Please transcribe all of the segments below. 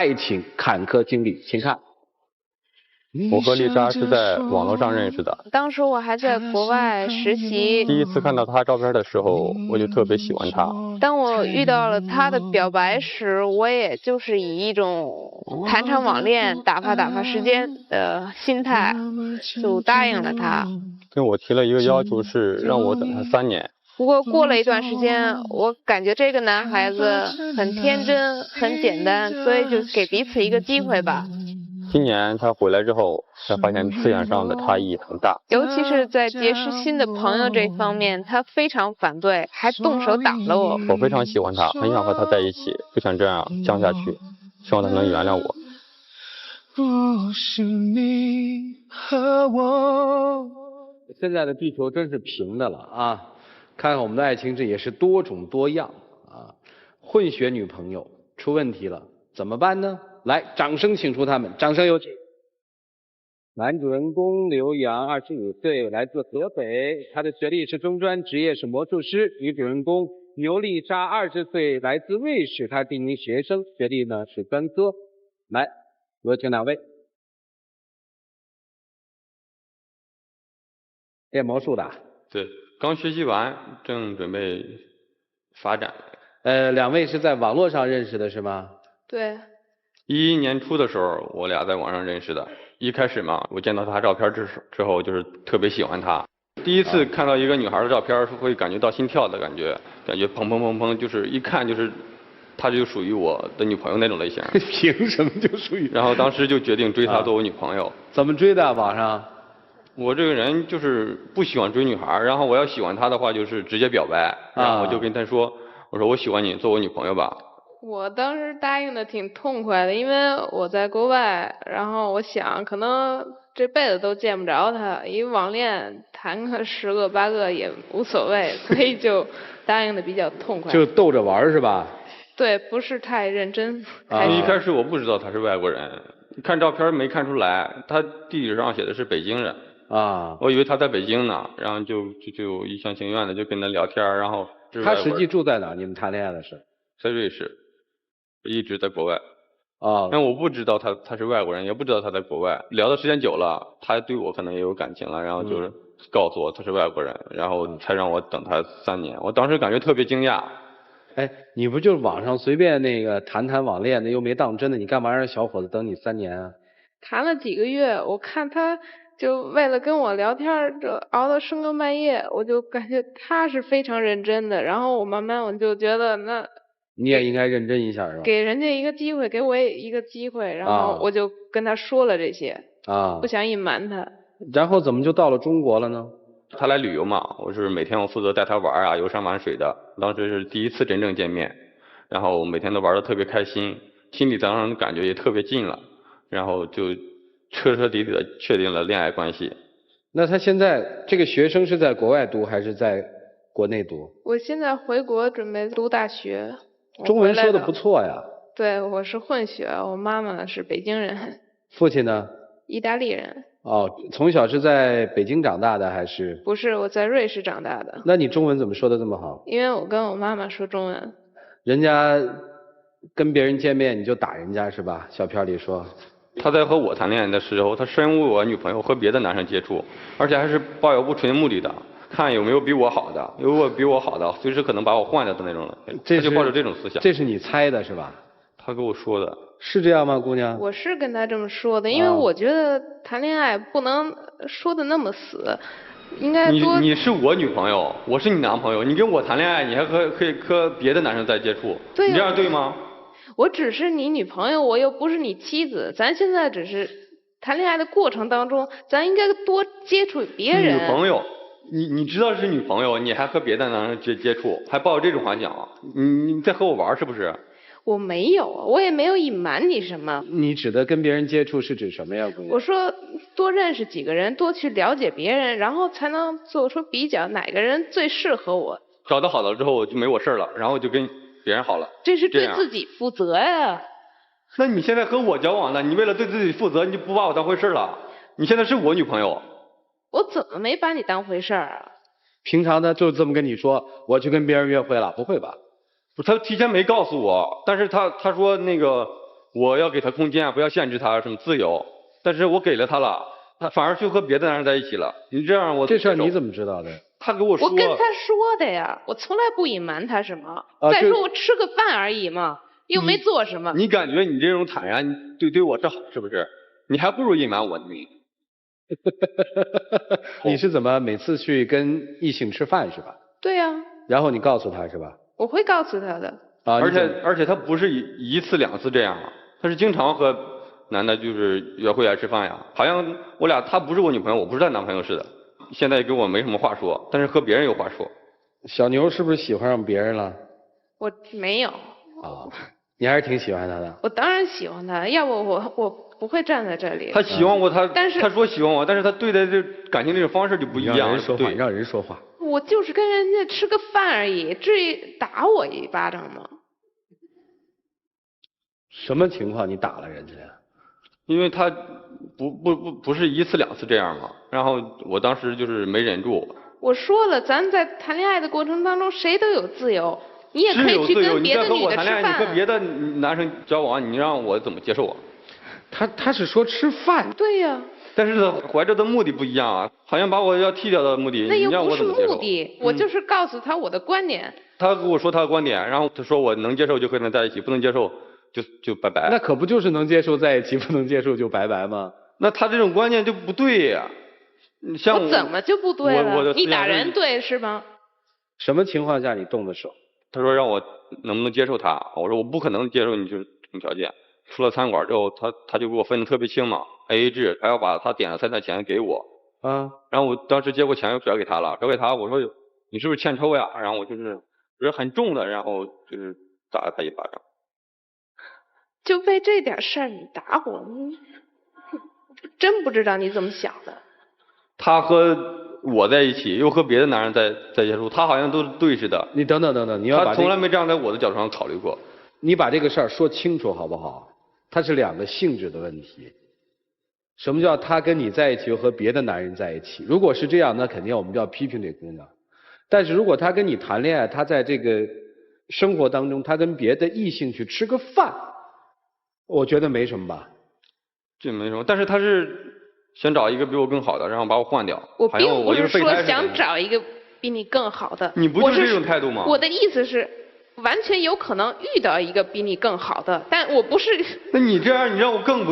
爱情坎坷经历，请看。我和丽莎是在网络上认识的，当时我还在国外实习。第一次看到她照片的时候，我就特别喜欢她。当我遇到了她的表白时，我也就是以一种谈场网恋、打发时间的心态，就答应了她。跟我提了一个要求，是让我等她3年。不过过了一段时间，我感觉这个男孩子很天真、很简单，所以就给彼此一个机会吧。今年他回来之后，才发现思想上的差异很大，尤其是在结识新的朋友这方面，他非常反对，还动手打了我。我非常喜欢他，很想和他在一起，不想这样僵下去，希望他能原谅我。不是你和我。现在的地球真是平的了啊！看看我们的爱情，这也是多种多样啊。混血女朋友出问题了，怎么办呢？来，掌声请出他们，掌声有请。男主人公刘洋，25岁，来自河北，他的学历是中专，职业是魔术师。女主人公牛丽莎，20岁，来自瑞士，她是一名学生，学历呢是专科。来，有请两位。练魔术的？对，刚学习完，正准备发展。两位是在网络上认识的是吗？对。11年初的时候，我俩在网上认识的。一开始嘛，我见到她照片之后，就是特别喜欢她。第一次看到一个女孩的照片，是会感觉到心跳的感觉砰砰砰砰，就是一看就是，她就属于我的女朋友那种类型。凭什么就属于？然后当时就决定追她做我女朋友。怎么追的？网上？我这个人就是不喜欢追女孩，然后我要喜欢她的话，就是直接表白，然后我就跟她说，我说我喜欢你，做我女朋友吧。我当时答应的挺痛快的，因为我在国外，然后我想可能这辈子都见不着他，一网恋谈个10个8个也无所谓，所以就答应的比较痛快。就逗着玩是吧？对，不是太认真。一开始我不知道他是外国人，看照片没看出来，他地址上写的是北京人啊，我以为他在北京呢，然后就一厢情愿的就跟他聊天，然后他实际住在哪？你们谈恋爱的是？在瑞士。一直在国外啊，但我不知道他是外国人，也不知道他在国外。聊的时间久了，他对我可能也有感情了，然后就是告诉我他是外国人，然后才让我等他3年。我当时感觉特别惊讶。哎，你不就是网上随便那个谈网恋的，又没当真的，你干嘛让小伙子等你3年啊？谈了几个月，我看他就为了跟我聊天，这熬到深更半夜，我就感觉他是非常认真的，然后我慢慢我就觉得那。你也应该认真一下是吧？给人家一个机会，给我也一个机会，然后我就跟他说了这些不想隐瞒他。然后怎么就到了中国了呢？他来旅游嘛，我是每天我负责带他玩啊，游山玩水的。当时是第一次真正见面，然后每天都玩得特别开心，心理上的感觉也特别近了，然后就彻彻底底的确定了恋爱关系。那他现在这个学生是在国外读还是在国内读？我现在回国准备读大学。中文说的不错呀。对，我是混血，我妈妈是北京人。父亲呢？意大利人。哦，从小是在北京长大的还是？不是，我在瑞士长大的。那你中文怎么说的这么好？因为我跟我妈妈说中文。人家跟别人见面你就打人家是吧？小片里说。他在和我谈恋爱的时候，他深入我女朋友和别的男生接触，而且还是抱有不纯目的的。看有没有比我好的，如果比我好的，随时可能把我换掉的那种人，他就抱着这种思想。这是你猜的是吧？他跟我说的。是这样吗，姑娘？我是跟他这么说的，因为我觉得谈恋爱不能说的那么死，应该多。你是我女朋友，我是你男朋友，你跟我谈恋爱，你还可以和别的男生在接触，对你这样对吗？我只是你女朋友，我又不是你妻子，咱现在只是谈恋爱的过程当中，咱应该多接触别人。女朋友。你知道是女朋友，你还和别的男人接触，还抱着这种幻想，你在和我玩是不是？我没有，我也没有隐瞒你什么。你指的跟别人接触是指什么呀，姑娘？我说多认识几个人，多去了解别人，然后才能做出比较，哪个人最适合我。找到好了之后就没我事了，然后就跟别人好了。这是对自己负责呀。那你现在和我交往了，你为了对自己负责，你就不把我当回事了？你现在是我女朋友。我怎么没把你当回事儿啊？平常呢就这么跟你说，我去跟别人约会了，不会吧？不，他提前没告诉我，但是他说那个我要给他空间，不要限制他什么自由。但是我给了他了，他反而去和别的男人在一起了。你这样我这事儿你怎么知道的？他给我说。我跟他说的呀，我从来不隐瞒他什么。再说我吃个饭而已嘛，又没做什么。你感觉你这种坦然对我这好是不是？你还不如隐瞒我呢。你是怎么每次去跟异性吃饭是吧？对呀。然后你告诉他是吧？我会告诉他的。啊，而且他不是一次两次这样啊，他是经常和男的就是约会啊吃饭呀，好像我俩他不是我女朋友，我不是他男朋友似的。现在跟我没什么话说，但是和别人有话说。小牛是不是喜欢上别人了？我没有。啊，你还是挺喜欢他的。我当然喜欢他，要不我不会站在这里。他喜欢我，但是他说喜欢我，但是他对待这感情这种方式就不一样。让人说话，让人说话。我就是跟人家吃个饭而已，至于打我一巴掌吗？什么情况？你打了人家呀？因为他不是一次两次这样嘛，然后我当时就是没忍住。我说了，咱在谈恋爱的过程当中，谁都有自由，你也可以去跟别的女的吃饭。你和别的男生交往，你让我怎么接受啊？他是说吃饭。对呀。但是他怀着的目的不一样啊，好像把我要踢掉的目的，那又不是你让我怎么接受？目的，我就是告诉他我的观点。他跟我说他的观点，然后他说我能接受就和他在一起，不能接受就拜拜。那可不就是能接受在一起，不能接受就拜拜吗？那他这种观念就不对呀。像我怎么就不对了？你打人对是吗？什么情况下你动的手？他说让我能不能接受他，我说我不可能接受你这种条件。出了餐馆之后，他就给我分的特别清嘛 ，AA 制，他要把他点的餐的钱给我。啊。然后我当时接过钱又转给他了，转给他我说你是不是欠抽呀？然后我就是很重的，然后就是打了他一巴掌。就为这点事儿你打我，真不知道你怎么想的。他和我在一起，又和别的男人在接触，他好像都是对似的。你等等，你要把他从来没站在我的角度上考虑过。你把这个事儿说清楚好不好？它是两个性质的问题。什么叫他跟你在一起又和别的男人在一起？如果是这样，那肯定我们就要批评这姑娘。但是如果他跟你谈恋爱，他在这个生活当中，他跟别的异性去吃个饭，我觉得没什么吧。这没什么，但是他是想找一个比我更好的，然后把我换掉。我并不是说想找一个比你更好的。你不就是这种态度吗？我的意思是，完全有可能遇到一个比你更好的，但我不是。那你这样，你让我更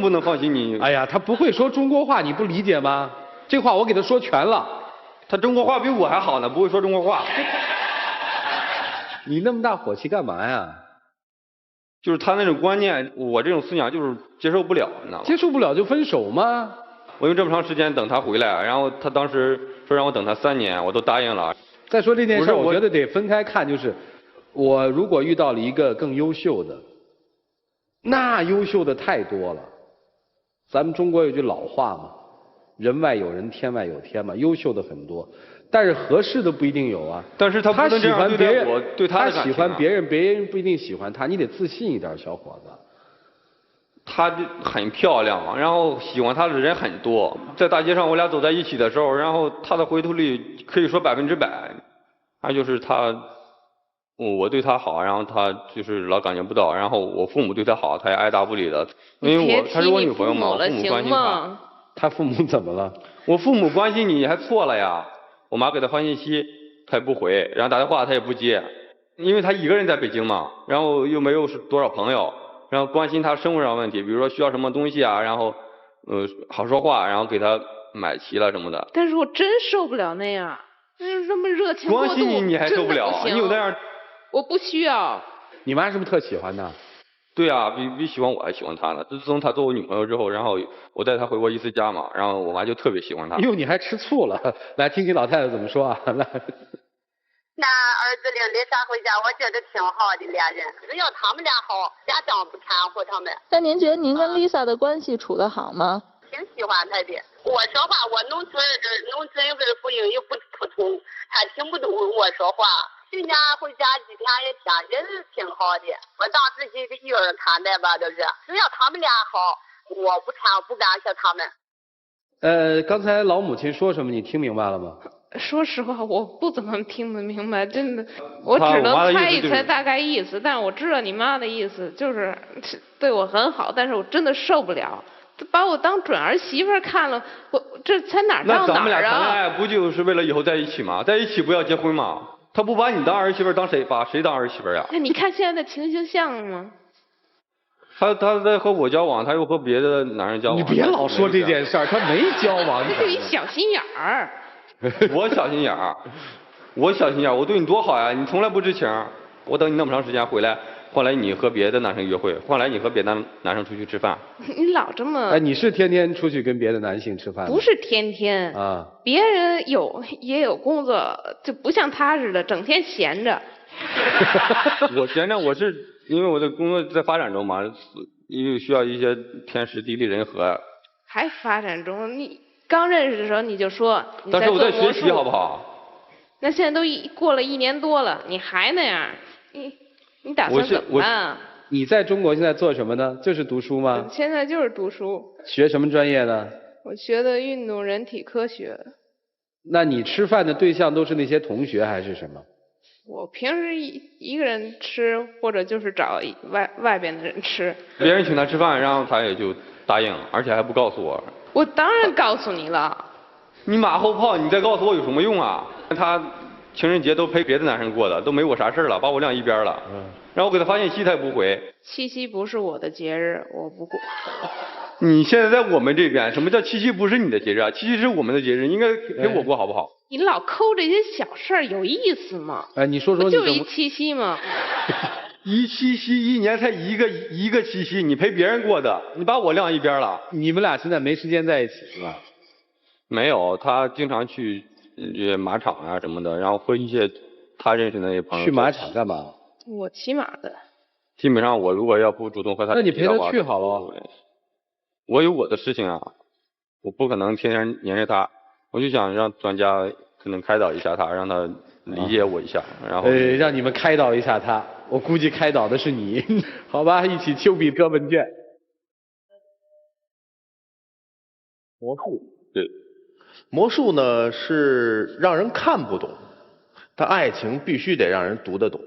不能放心你。哎呀，他不会说中国话，你不理解吗？这话我给他说全了。他中国话比我还好呢，不会说中国话。你那么大火气干嘛呀？就是他那种观念，我这种思想就是接受不了，你知道吗？接受不了就分手吗？我用这么长时间等他回来，然后他当时说让我等他3年，我都答应了。再说这件事，我觉得得分开看，就是我如果遇到了一个更优秀的，那优秀的太多了。咱们中国有句老话嘛，人外有人，天外有天嘛，优秀的很多，但是合适的不一定有啊。但是他喜欢别人，我对他的感情他喜欢别人，别人不一定喜欢他，你得自信一点，小伙子。她很漂亮，然后喜欢她的人很多，在大街上我俩走在一起的时候，然后她的回头率可以说100%，还就是她，我对她好，然后她就是老感觉不到，然后我父母对她好，她也爱答不理的，因为她是我女朋友嘛，我父母关心她。她父母怎么了？我父母关心你还错了呀，我妈给她发信息，她也不回，然后打电话她也不接，因为她一个人在北京嘛，然后又没有多少朋友。然后关心他生活上问题，比如说需要什么东西啊，然后好说话，然后给他买齐了什么的。但是我真受不了那样，那么热情过度，关心你还受不了，你有那样。我不需要。你妈是不是特喜欢他？对啊，比喜欢我还喜欢他呢。自从他做我女朋友之后，然后我带他回过一次家嘛，然后我妈就特别喜欢他。哟，你还吃醋了？来听听老太太怎么说啊？来。那儿子领丽莎回家，我觉得挺好的，俩人只要他们俩好，家长不掺和他们。那您觉得您跟丽莎的关系处得好吗？挺喜欢他的。我说话，我农村人跟福英语不通，他听不懂我说话。去年回家几天一天，人挺好的，我当自己的女儿看待吧，都是。只要他们俩好，我不干涉他们。刚才老母亲说什么？你听明白了吗？说实话，我不怎么听得明白，真的，我只能我妈的意思猜一就是猜大概意思。但是我知道你妈的意思就是对我很好，但是我真的受不了，把我当准儿媳妇儿看了，我这才哪儿那到哪儿咱们俩谈恋啊？爱不就是为了以后在一起吗？在一起不要结婚吗？他不把你当儿媳妇儿，当谁把谁当儿媳妇儿呀？那你看现在的情形像吗？他在和我交往，他又和别的男人交往。你别老说这件事儿，他没交往。这就一小心眼儿。我小心眼儿，我小心眼儿，我对你多好呀！你从来不知情，我等你那么长时间回来，换来你和别的男生约会，换来你和别的男生出去吃饭。你老这么……哎，你是天天出去跟别的男性吃饭吗？不是天天啊，别人也有工作，就不像他似的，整天闲着。我闲着，我是因为我的工作在发展中嘛，因为需要一些天时地利人和。还发展中，你刚认识的时候你就说你但是我在学习，做魔术好不好？那现在都过了1年多了，你还那样，你打算怎么办？你在中国现在做什么呢？就是读书吗？现在就是读书。学什么专业呢？我学的运动人体科学。那你吃饭的对象都是那些同学还是什么？我平时一个人吃，或者就是找外边的人吃。别人请他吃饭，然后他也就答应，而且还不告诉我。我当然告诉你了。你马后炮，你再告诉我有什么用啊？他情人节都陪别的男生过的，都没我啥事了，把我晾一边了。然后我给他发信息，他也不回。七夕不是我的节日，我不过。你现在在我们这边，什么叫七夕不是你的节日啊？七夕是我们的节日，应该陪我过好不好？你老抠这些小事儿有意思吗？哎，你说说你就一七夕吗？一七夕1年才一个七夕，你陪别人过的，你把我晾一边了。你们俩现在没时间在一起是吧？没有，他经常去马场啊什么的，然后和一些他认识的那些朋友。去马场干嘛？我骑马的。基本上我如果要不主动和他，那你陪他去好了。我有我的事情啊，我不可能天天黏着他。我就想让专家可能开导一下他，让他理解我一下，然后让你们开导一下他。我估计开导的是你，好吧？一起丘比特问卷。魔术，对，魔术呢是让人看不懂，但爱情必须得让人读得懂。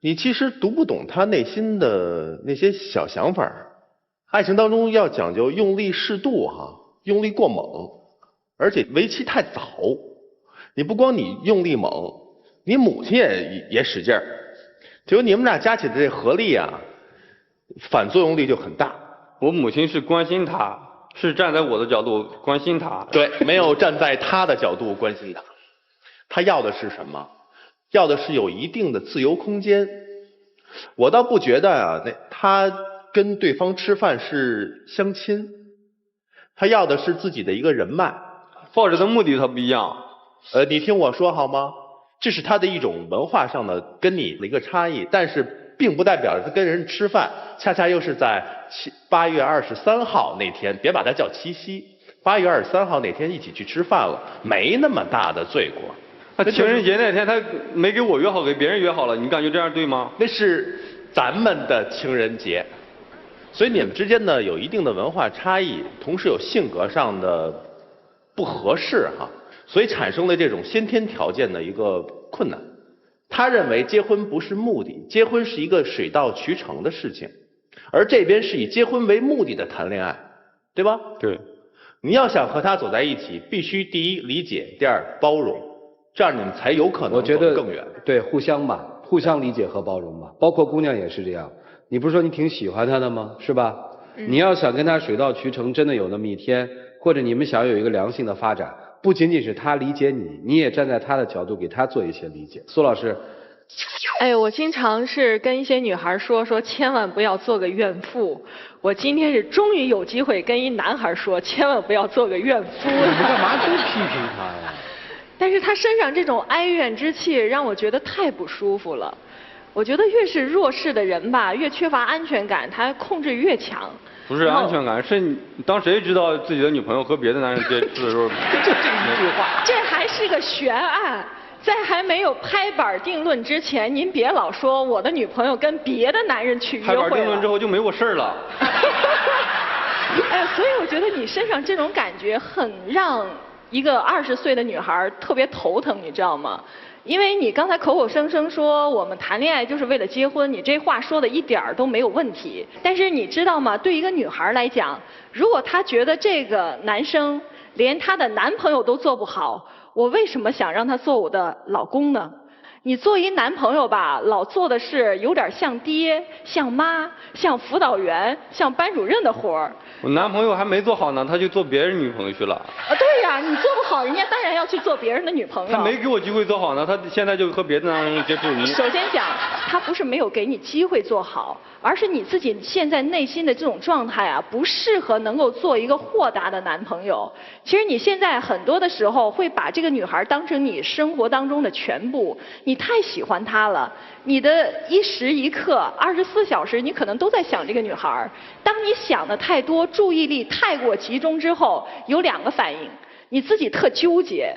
你其实读不懂他内心的那些小想法。爱情当中要讲究用力适度哈，用力过猛，而且为期太早。你不光你用力猛，你母亲也使劲儿，结果你们俩加起来这合力啊，反作用力就很大。我母亲是关心他，是站在我的角度关心他。对，没有站在他的角度关心他。他要的是什么？要的是有一定的自由空间。我倒不觉得啊，他跟对方吃饭是相亲，他要的是自己的一个人脉，抱着的目的他不一样。你听我说好吗？这是他的一种文化上的跟你的一个差异，但是并不代表他跟人吃饭，恰恰又是在8月23号那天，别把它叫七夕，8月23号那天一起去吃饭了，没那么大的罪过。他情人节那天他没给我约好，给别人约好了，你感觉这样对吗？那是咱们的情人节，所以你们之间呢有一定的文化差异，同时有性格上的不合适哈，所以产生了这种先天条件的一个困难。他认为结婚不是目的，结婚是一个水到渠成的事情，而这边是以结婚为目的的谈恋爱，对吧？对。你要想和他走在一起，必须第一理解，第二包容，这样你们才有可能走得更远。对，互相吧，互相理解和包容吧。包括姑娘也是这样。你不是说你挺喜欢他的吗？是吧？你要想跟他水到渠成，真的有那么一天，或者你们想有一个良性的发展，不仅仅是他理解你，你也站在他的角度给他做一些理解。苏老师，哎，我经常是跟一些女孩说千万不要做个怨妇。我今天是终于有机会跟一男孩说，千万不要做个怨妇。你们干嘛都批评他呀？但是他身上这种哀怨之气让我觉得太不舒服了。我觉得越是弱势的人吧，越缺乏安全感，他控制越强。不是安全感，是你当谁知道自己的女朋友和别的男人接触的时候，就这一句话，这还是个悬案。在还没有拍板定论之前，您别老说我的女朋友跟别的男人去约会了。拍板定论之后就没我事儿了。哎，所以我觉得你身上这种感觉很让一个20岁的女孩特别头疼，你知道吗？因为你刚才口口声声说我们谈恋爱就是为了结婚，你这话说的一点儿都没有问题。但是你知道吗？对一个女孩来讲，如果她觉得这个男生连她的男朋友都做不好，我为什么想让他做我的老公呢？你做一男朋友吧，老做的是有点像爹、像妈、像辅导员、像班主任的活儿。我男朋友还没做好呢，他去做别人女朋友去了。对呀，你做不好，人家当然要去做别人的女朋友。他没给我机会做好呢，他现在就和别的男人接触你。首先讲，他不是没有给你机会做好，而是你自己现在内心的这种状态啊，不适合能够做一个豁达的男朋友。其实你现在很多的时候会把这个女孩当成你生活当中的全部，你太喜欢她了，你的一时一刻、24小时，你可能都在想这个女孩。当你想的太多，注意力太过集中之后，有2个反应，你自己特纠结，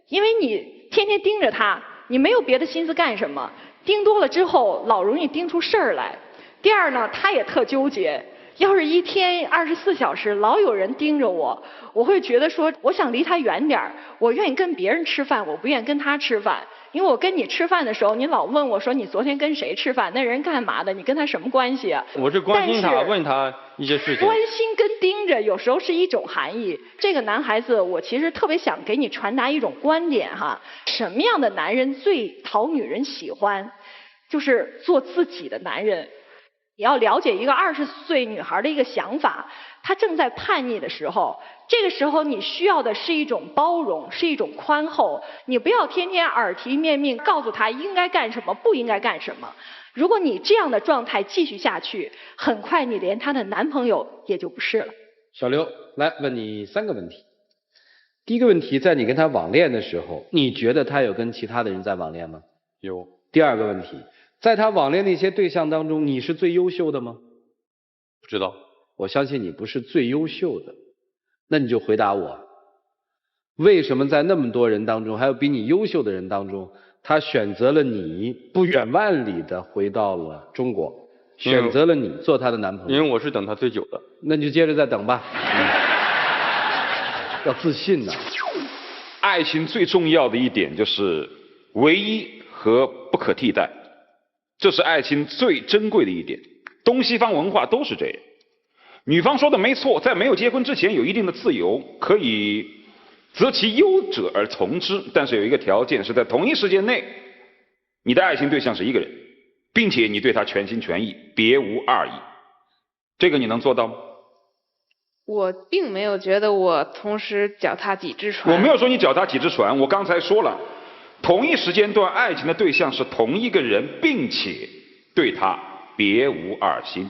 因为你天天盯着她，你没有别的心思干什么，盯多了之后，老容易盯出事儿来。第二呢，她也特纠结。要是一天24小时老有人盯着我，我会觉得说，我想离他远点儿。我愿意跟别人吃饭，我不愿意跟他吃饭。因为我跟你吃饭的时候，你老问我说你昨天跟谁吃饭，那人干嘛的，你跟他什么关系啊？我是关心他，问他一些事情。关心跟盯着有时候是一种含义。这个男孩子，我其实特别想给你传达一种观点哈，什么样的男人最讨女人喜欢？就是做自己的男人。你要了解一个20岁女孩的一个想法，她正在叛逆的时候，这个时候你需要的是一种包容，是一种宽厚。你不要天天耳提面命告诉她应该干什么，不应该干什么。如果你这样的状态继续下去，很快你连她的男朋友也就不是了。小刘，来问你3个问题。第一个问题，在你跟他网恋的时候，你觉得他有跟其他的人在网恋吗？有。第2个问题，在他网恋那些对象当中，你是最优秀的吗？不知道。我相信你不是最优秀的，那你就回答我，为什么在那么多人当中，还有比你优秀的人当中，他选择了你，不远万里的回到了中国，选择了你做他的男朋友？因为我是等他最久的。那你就接着再等吧。要自信呐。爱情最重要的一点就是唯一和不可替代，这是爱情最珍贵的一点。东西方文化都是这样。女方说的没错，在没有结婚之前有一定的自由，可以择其优者而从之，但是有一个条件，是在同一时间内，你的爱情对象是一个人，并且你对他全心全意，别无二意。这个你能做到吗？我并没有觉得我同时脚踏几只船。我没有说你脚踏几只船，我刚才说了，同一时间段爱情的对象是同一个人，并且对他别无二心。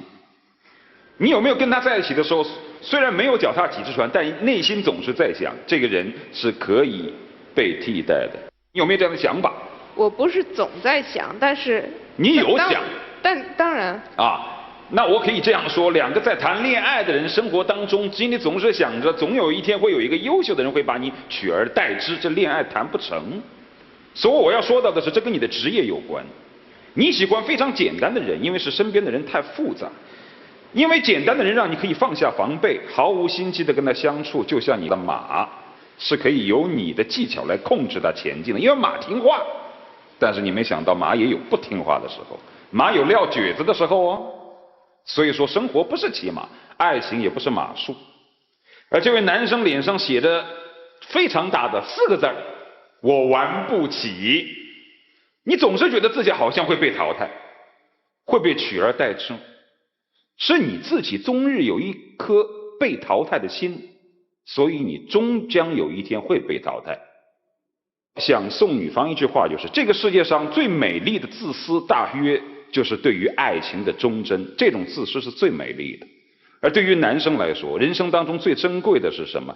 你有没有跟他在一起的时候，虽然没有脚踏几只船，但内心总是在想，这个人是可以被替代的？你有没有这样的想法？我不是总在想，但是你有想，但当然啊，那我可以这样说，两个在谈恋爱的人生活当中，心里总是想着，总有一天会有一个优秀的人会把你取而代之，这恋爱谈不成。所以我要说到的是，这跟你的职业有关。你喜欢非常简单的人，因为是身边的人太复杂。因为简单的人让你可以放下防备，毫无心机的跟他相处，就像你的马，是可以由你的技巧来控制它前进的。因为马听话，但是你没想到马也有不听话的时候，马有撂蹶子的时候哦。所以说生活不是骑马，爱情也不是马术。而这位男生脸上写着非常大的4个字，我玩不起。你总是觉得自己好像会被淘汰，会被取而代之。是你自己终日有一颗被淘汰的心，所以你终将有一天会被淘汰。想送女方一句话，就是这个世界上最美丽的自私，大约就是对于爱情的忠贞。这种自私是最美丽的。而对于男生来说，人生当中最珍贵的是什么？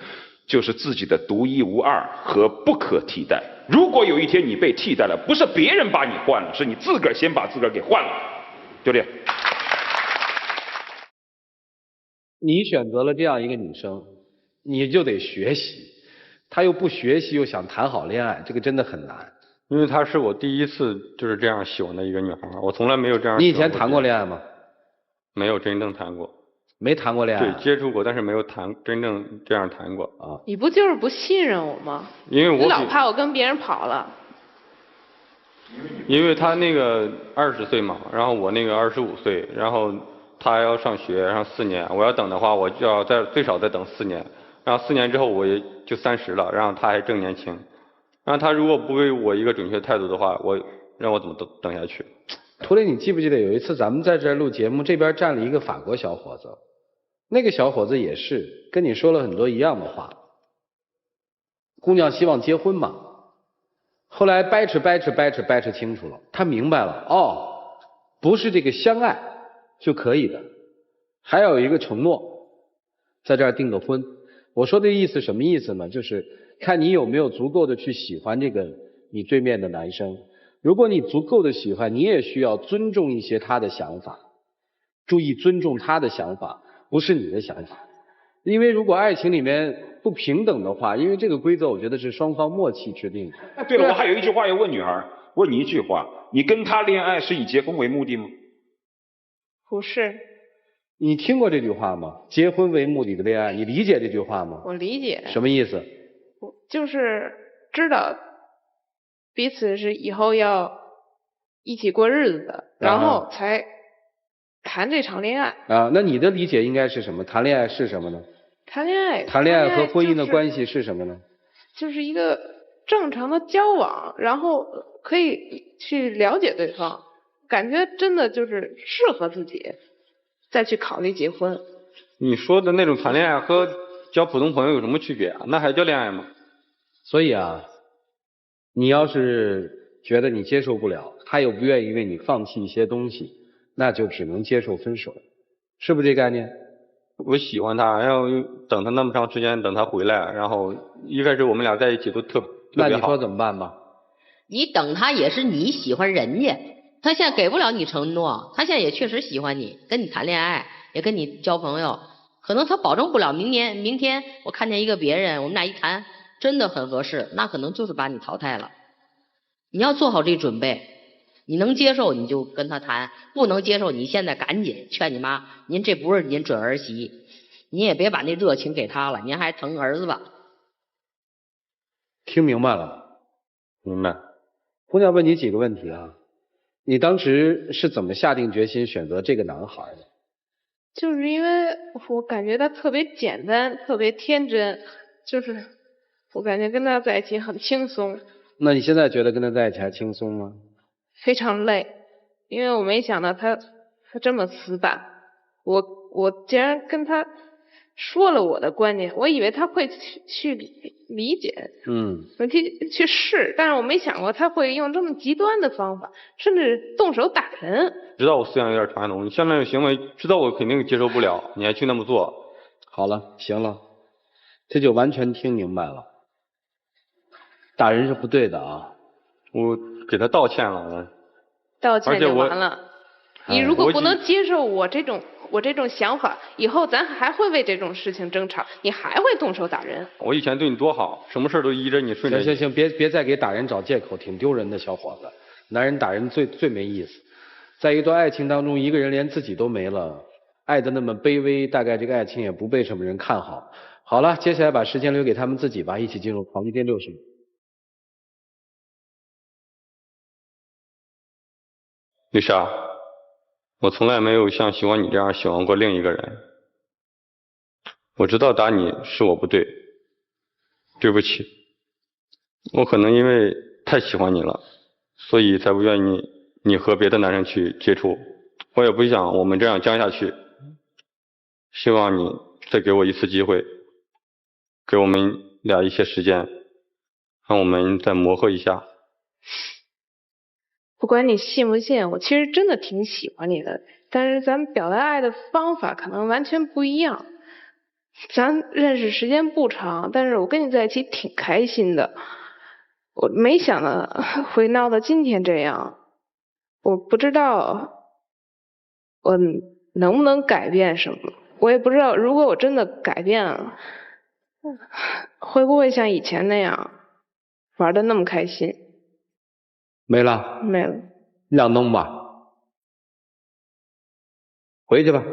就是自己的独一无二和不可替代。如果有一天你被替代了，不是别人把你换了，是你自个儿先把自个儿给换了，就这样。你选择了这样一个女生，你就得学习，她又不学习又想谈好恋爱，这个真的很难。因为她是我第一次就是这样喜欢的一个女孩，我从来没有这样喜欢过。你以前谈过恋爱吗？没有真正谈过。没谈过恋爱？对，接触过，但是没有真正这样谈过啊。你不就是不信任我吗？因为我你老怕我跟别人跑了。因为他那个20岁嘛，然后我那个25岁，然后他要上学，然后4年，我要等的话，我就要最少再等4年，然后4年之后我也就30了，然后他还正年轻，然后他如果不给我一个准确态度的话，让我怎么等下去？涂磊，你记不记得有一次咱们在这儿录节目，这边站了一个法国小伙子，那个小伙子也是跟你说了很多一样的话，姑娘希望结婚嘛，后来掰扯清楚了，他明白了，哦，不是这个相爱就可以的，还要有一个承诺，在这儿订个婚。我说的意思什么意思呢？就是看你有没有足够的去喜欢这个你对面的男生。如果你足够的喜欢，你也需要尊重一些他的想法，注意尊重他的想法，不是你的想法。因为如果爱情里面不平等的话，因为这个规则我觉得是双方默契制定的。哎，对了，我还有一句话要问女孩，问你一句话，你跟他恋爱是以结婚为目的吗？不是。你听过这句话吗？结婚为目的的恋爱，你理解这句话吗？我理解。什么意思？我就是知道彼此是以后要一起过日子的，然后才谈这场恋爱。啊，那你的理解应该是什么？谈恋爱是什么呢？谈恋爱和婚姻的关系是什么呢？就是一个正常的交往，然后可以去了解对方，感觉真的就是适合自己，再去考虑结婚。你说的那种谈恋爱和交普通朋友有什么区别啊？那还叫恋爱吗？所以啊，你要是觉得你接受不了，他又不愿意为你放弃一些东西，那就只能接受分手，是不是这概念？我喜欢他，然后等他那么长时间，等他回来，然后一开始我们俩在一起都特别好。那你说怎么办吧？你等他也是你喜欢人家，他现在给不了你承诺，他现在也确实喜欢你，跟你谈恋爱，也跟你交朋友，可能他保证不了明天我看见一个别人，我们俩一谈真的很合适，那可能就是把你淘汰了。你要做好这准备，你能接受你就跟他谈，不能接受你现在赶紧劝你妈，您这不是您准儿媳，你也别把那热情给他了，您还疼儿子吧。听明白了？明白。姑娘问你几个问题啊，你当时是怎么下定决心选择这个男孩的？就是因为我感觉他特别简单，特别天真，就是我感觉跟他在一起很轻松。那你现在觉得跟他在一起还轻松吗？非常累，因为我没想到他这么死板。我竟然跟他说了我的观点，我以为他会去理解，去试，但是我没想过他会用这么极端的方法，甚至动手打人。知道我思想有点传统，你像那种行为，知道我肯定接受不了，你还去那么做。好了，行了，这就完全听明白了。打人是不对的啊！我给他道歉了，道歉就完了。你如果不能接受我这种想法，以后咱还会为这种事情争吵，你还会动手打人。我以前对你多好，什么事都依着你，顺着你。行，别再给打人找借口，挺丢人的，小伙子。男人打人最没意思。在一段爱情当中，一个人连自己都没了，爱得那么卑微，大概这个爱情也不被什么人看好。好了，接下来把时间留给他们自己吧，一起进入黄金第6巡。丽莎，我从来没有像喜欢你这样喜欢过另一个人。我知道打你是我不对，对不起。我可能因为太喜欢你了，所以才不愿意你和别的男人去接触。我也不想我们这样僵下去。希望你再给我一次机会，给我们俩一些时间，让我们再磨合一下。不管你信不信，我其实真的挺喜欢你的，但是咱们表达爱的方法可能完全不一样。咱认识时间不长，但是我跟你在一起挺开心的。我没想到会闹到今天这样，我不知道我能不能改变什么，我也不知道如果我真的改变了，会不会像以前那样玩得那么开心。没了，没了，让弄吧，回去吧。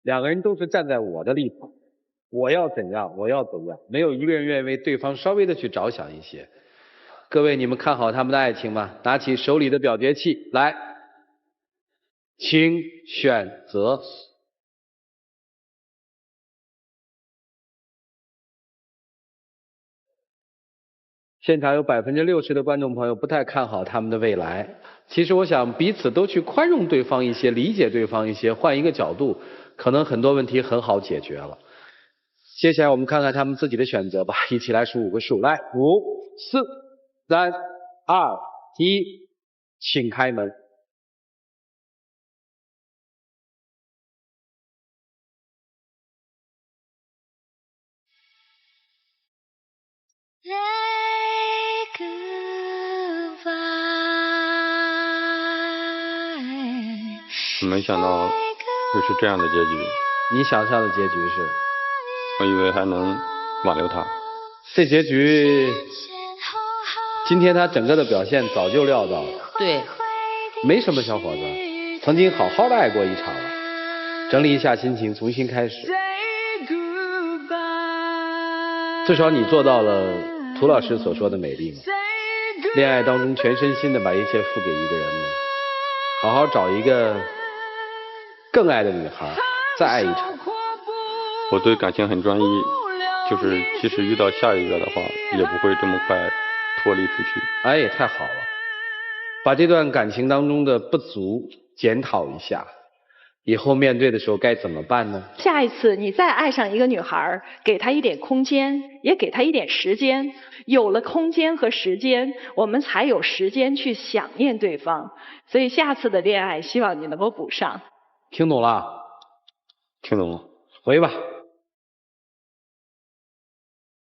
两个人都是站在我的立场，我要怎样，我要怎样，没有一个人愿意为对方稍微的去着想一些。各位，你们看好他们的爱情吗？拿起手里的表决器来，请选择。现场有60%的观众朋友不太看好他们的未来。其实我想彼此都去宽容对方一些，理解对方一些，换一个角度，可能很多问题很好解决了。接下来我们看看他们自己的选择吧，一起来数5个数，来，5、4、3、2、1，请开门。没想到会是这样的结局。你想象的结局是？我以为还能挽留他。这结局，今天他整个的表现早就料到了。对，没什么小伙子，曾经好好的爱过一场了，整理一下心情，重新开始。至少你做到了涂老师所说的美丽嘛。恋爱当中全身心的把一切付给一个人呢，好好找一个更爱的女孩，再爱一场。我对感情很专一，就是即使遇到下一个的话，也不会这么快脱离出去。哎，也太好了，把这段感情当中的不足检讨一下，以后面对的时候该怎么办呢？下一次你再爱上一个女孩，给她一点空间，也给她一点时间。有了空间和时间，我们才有时间去想念对方。所以下次的恋爱，希望你能够补上。听懂了？听懂了。回吧。